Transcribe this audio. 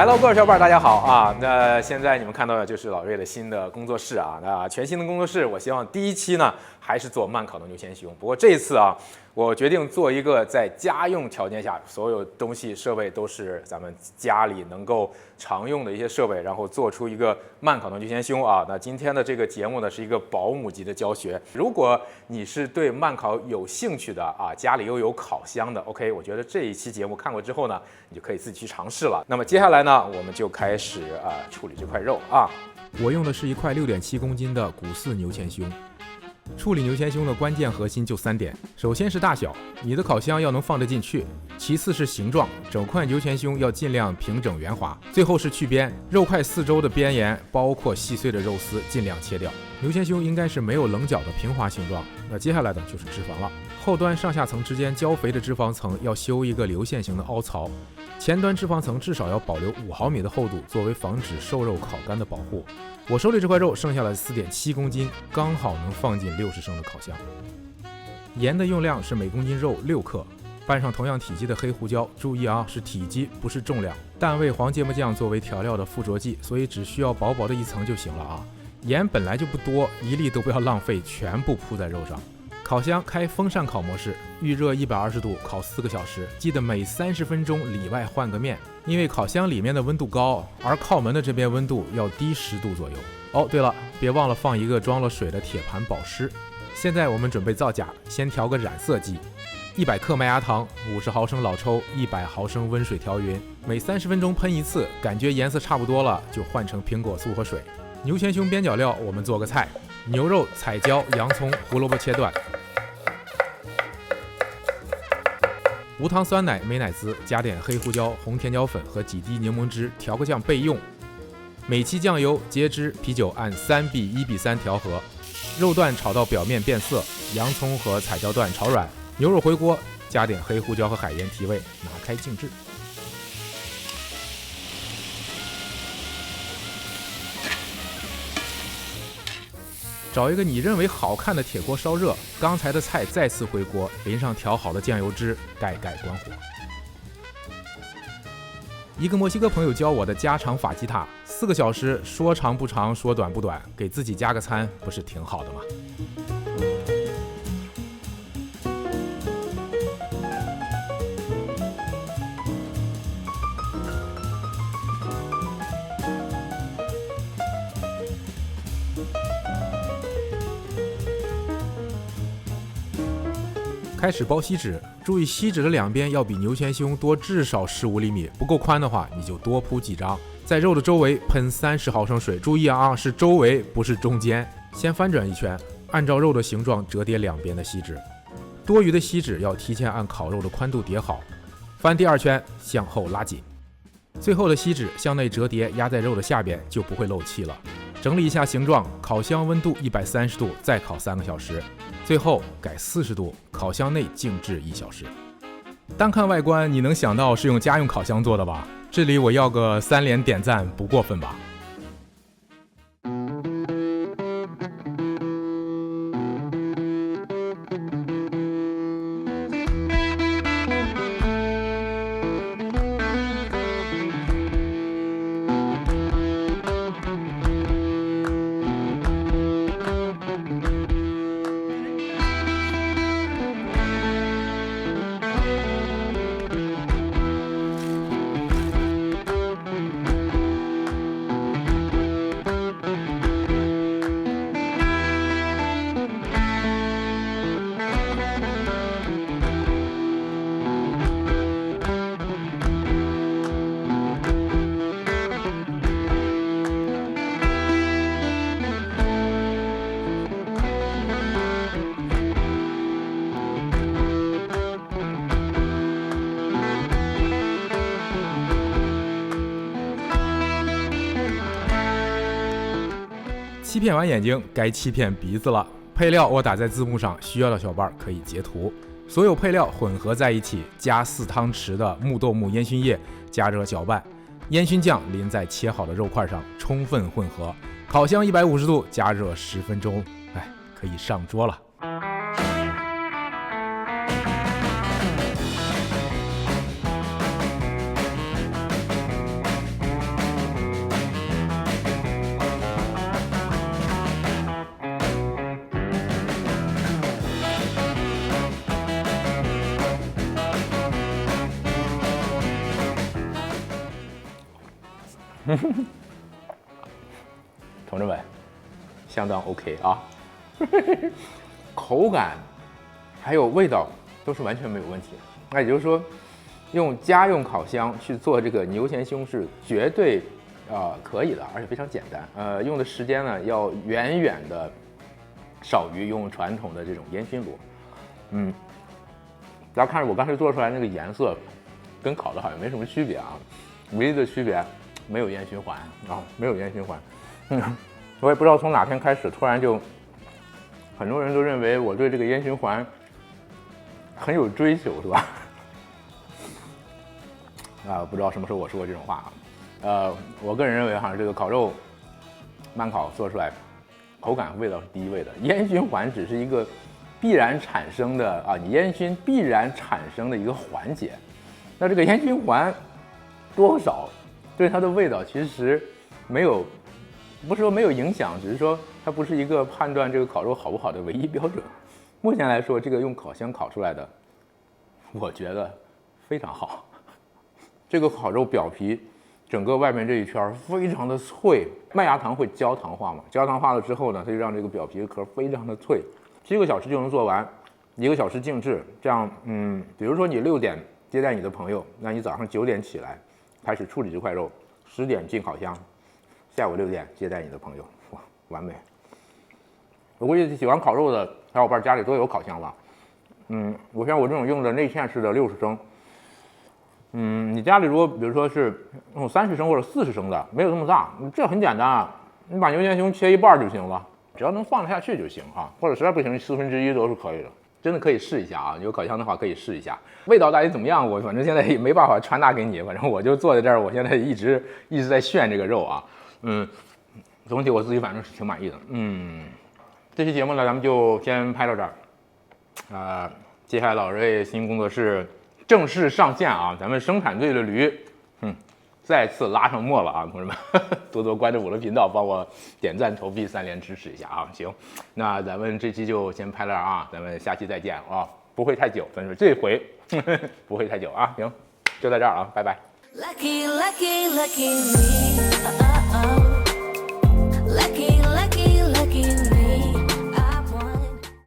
Hello， 各位小伙伴，大家好啊！那现在你们看到的就是老瑞的新的工作室啊。那全新的工作室，我希望第一期呢还是做慢烤的牛前胸。不过这一次啊，我决定做一个在家用条件下，所有东西设备都是咱们家里能够常用的一些设备，然后做出一个慢烤的牛前胸啊。那今天的这个节目呢是一个保姆级的教学。如果你是对慢烤有兴趣的啊，家里又有烤箱的 ，OK， 我觉得这一期节目看过之后呢，你就可以自己去尝试了。那么接下来呢，我们就开始处理这块肉啊。我用的是一块6.7公斤的骨饲牛前胸。处理牛前胸的关键核心就3点，首先是大小，你的烤箱要能放得进去；其次是形状，整块牛前胸要尽量平整圆滑；最后是去边，肉块四周的边沿，包括细碎的肉丝，尽量切掉。牛前胸应该是没有棱角的平滑形状。那接下来的就是脂肪了，后端上下层之间焦肥的脂肪层要修一个流线型的凹槽，前端脂肪层至少要保留5毫米的厚度，作为防止瘦肉烤干的保护。我手里这块肉剩下了4.7公斤，刚好能放进60升的烤箱。盐的用量是每公斤肉6克，拌上同样体积的黑胡椒，注意啊，是体积不是重量。蛋味黄芥末酱作为调料的附着剂，所以只需要薄薄的一层就行了啊。盐本来就不多，一粒都不要浪费，全部铺在肉上。烤箱开风扇烤模式，预热120度烤4个小时，记得每30分钟里外换个面，因为烤箱里面的温度高，而靠门的这边温度要低10度左右。哦，对了，别忘了放一个装了水的铁盘保湿。现在我们准备造假，先调个染色剂，100克麦芽糖，50毫升老抽，100毫升温水调匀，每30分钟喷一次，感觉颜色差不多了，就换成苹果醋和水。牛前胸边角料我们做个菜，牛肉、彩椒、洋葱、胡萝卜切断，无糖酸奶、美乃滋，加点黑胡椒、红甜椒粉和几滴柠檬汁，调个酱备用。美其酱油、椰汁、啤酒按3:1:3调和。肉段炒到表面变色，洋葱和彩椒段炒软，牛肉回锅，加点黑胡椒和海盐提味，拿开静置。找一个你认为好看的铁锅烧热，刚才的菜再次回锅，淋上调好的酱油汁，盖盖关火。一个墨西哥朋友教我的家常法吉塔，4个小时，说长不长，说短不短，给自己加个餐，不是挺好的吗？开始包锡纸，注意锡纸的两边要比牛前胸多至少15厘米，不够宽的话你就多铺几张。在肉的周围喷30毫升水，注意啊，是周围不是中间。先翻转一圈，按照肉的形状折叠两边的锡纸，多余的锡纸要提前按烤肉的宽度叠好。翻第2圈，向后拉紧，最后的锡纸向内折叠，压在肉的下边，就不会漏气了。整理一下形状，烤箱温度130度，再烤3个小时。最后改40度，烤箱内静置1小时。单看外观，你能想到是用家用烤箱做的吧？这里我要个3连点赞，不过分吧？欺骗完眼睛，该欺骗鼻子了。配料我打在字幕上，需要的小伴可以截图。所有配料混合在一起，加4汤匙的木豆木烟熏液，加热搅拌，烟熏酱淋在切好的肉块上，充分混合。烤箱150度加热10分钟，可以上桌了。同志们，相当 OK 啊，口感还有味道都是完全没有问题的。那也就是说，用家用烤箱去做这个牛前胸是绝对可以的，而且非常简单。用的时间呢要远远的少于用传统的这种烟熏炉。大家看着我刚才做出来那个颜色，跟烤的好像没什么区别啊，唯一的区别没有烟熏环啊，没有烟熏环。我也不知道从哪天开始，突然就很多人都认为我对这个烟熏环很有追求，是吧？不知道什么时候我说过这种话啊。我个人认为哈，这个烤肉慢烤做出来，口感味道是第一位的，烟熏环只是一个必然产生的你烟熏必然产生的一个环节。那这个烟熏环多少对它的味道其实不是说没有影响，只是说它不是一个判断这个烤肉好不好的唯一标准。目前来说，这个用烤箱烤出来的，我觉得非常好。这个烤肉表皮整个外面这一圈非常的脆，麦芽糖会焦糖化嘛，焦糖化了之后呢，它就让这个表皮壳非常的脆。7个小时就能做完，1个小时静置。这样，比如说你6点接待你的朋友，那你早上9点起来开始处理这块肉，10点进烤箱，下午6点接待你的朋友，哇，完美。我估计喜欢烤肉的小伙伴家里都有烤箱吧。我像我这种用的内嵌式的60升，你家里如果比如说是用30升或者40升的，没有那么大，这很简单啊，你把牛前胸切一半就行了，只要能放得下去就行啊，或者实在不行1/4都是可以的，真的可以试一下啊，有烤箱的话可以试一下，味道到底怎么样？我反正现在也没办法传达给你，反正我就坐在这儿，我现在一直在炫这个肉啊，总体我自己反正是挺满意的，这期节目呢咱们就先拍到这儿，接下来老瑞新工作室正式上线啊，咱们生产队的驴，再次拉上墨了啊，同志们，多多关注我的频道，帮我点赞、投币3连支持一下啊！行，那咱们这期就先拍到这儿啊，咱们下期再见啊，不会太久，反正这回不会太久啊，行，就在这儿啊，拜拜。Lucky, lucky, lucky me.